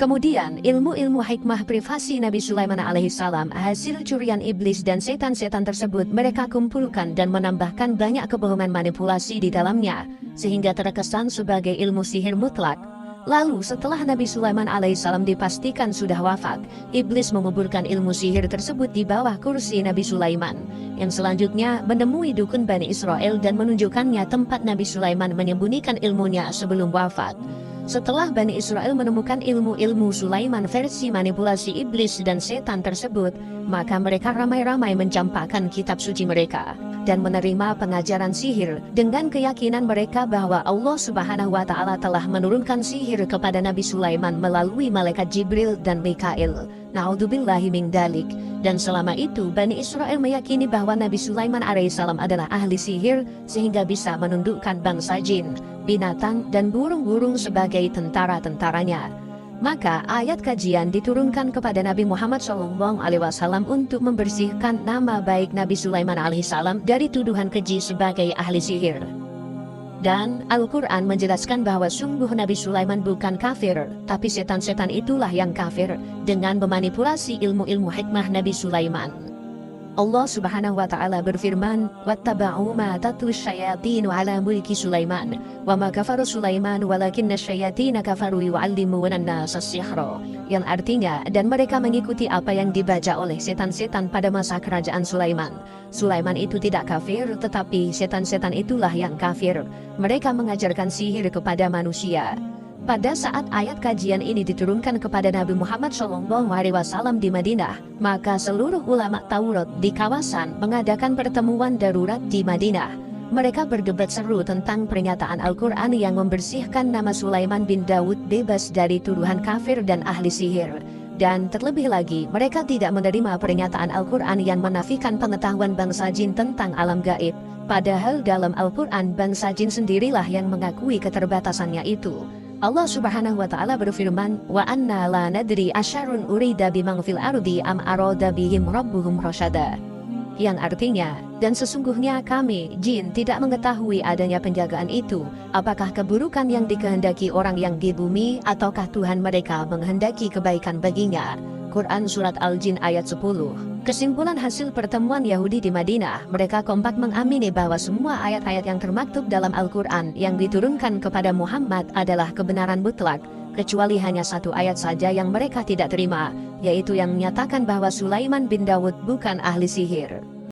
Kemudian, ilmu-ilmu hikmah privasi Nabi Sulaiman alaihissalam hasil curian iblis dan setan-setan tersebut mereka kumpulkan dan menambahkan banyak kebohongan manipulasi di dalamnya, sehingga terkesan sebagai ilmu sihir mutlak. Lalu setelah Nabi Sulaiman alaihissalam dipastikan sudah wafat, iblis menguburkan ilmu sihir tersebut di bawah kursi Nabi Sulaiman, yang selanjutnya menemui dukun Bani Israel dan menunjukkannya tempat Nabi Sulaiman menyembunyikan ilmunya sebelum wafat. Setelah Bani Israel menemukan ilmu-ilmu Sulaiman versi manipulasi iblis dan setan tersebut, maka mereka ramai-ramai mencampakkan kitab suci mereka dan menerima pengajaran sihir dengan keyakinan mereka bahwa Allah Subhanahu wa Ta'ala telah menurunkan sihir kepada Nabi Sulaiman melalui malaikat Jibril dan Mikail. Na'udzubillahi min dalik. Dan selama itu Bani Israel meyakini bahwa Nabi Sulaiman alaihissalam adalah ahli sihir sehingga bisa menundukkan bangsa jin, binatang, dan burung-burung sebagai tentara-tentaranya. Maka ayat kajian diturunkan kepada Nabi Muhammad SAW untuk membersihkan nama baik Nabi Sulaiman alaihissalam dari tuduhan keji sebagai ahli sihir. Dan Al-Quran menjelaskan bahwa sungguh Nabi Sulaiman bukan kafir, tapi setan-setan itulah yang kafir dengan memanipulasi ilmu-ilmu hikmah Nabi Sulaiman. Allah Subhanahu wa Ta'ala berfirman, "Wattaba'u ma tatlu syayatinu ala mulki Sulaiman, wa ma kafaru Sulaiman walakinna syayatina kafaru yu'allimuna an-nasa as-sihra." Yang artinya, dan mereka mengikuti apa yang dibaca oleh setan-setan pada masa kerajaan Sulaiman. Sulaiman itu tidak kafir, tetapi setan-setan itulah yang kafir. Mereka mengajarkan sihir kepada manusia. Pada saat ayat kajian ini diturunkan kepada Nabi Muhammad SAW di Madinah, maka seluruh ulama Taurat di kawasan mengadakan pertemuan darurat di Madinah. Mereka berdebat seru tentang pernyataan Al-Quran yang membersihkan nama Sulaiman bin Daud bebas dari tuduhan kafir dan ahli sihir. Dan terlebih lagi, mereka tidak menerima pernyataan Al-Quran yang menafikan pengetahuan bangsa jin tentang alam gaib. Padahal dalam Al-Quran bangsa jin sendirilah yang mengakui keterbatasannya itu. Allah Subhanahu wa Ta'ala berfirman, "Wa anna la nadri asyarun urida bimang fil ardi am arada bihim rabbuhum rasyada." Yang artinya, dan sesungguhnya kami, jin, tidak mengetahui adanya penjagaan itu, apakah keburukan yang dikehendaki orang yang di bumi, ataukah Tuhan mereka menghendaki kebaikan baginya. Quran Surat Al-Jin ayat 10. Kesimpulan hasil pertemuan Yahudi di Madinah, mereka kompak mengamini bahwa semua ayat-ayat yang termaktub dalam Al-Quran yang diturunkan kepada Muhammad adalah kebenaran mutlak, kecuali hanya satu ayat saja yang mereka tidak terima, yaitu yang menyatakan bahwa Sulaiman bin Daud bukan ahli sihir.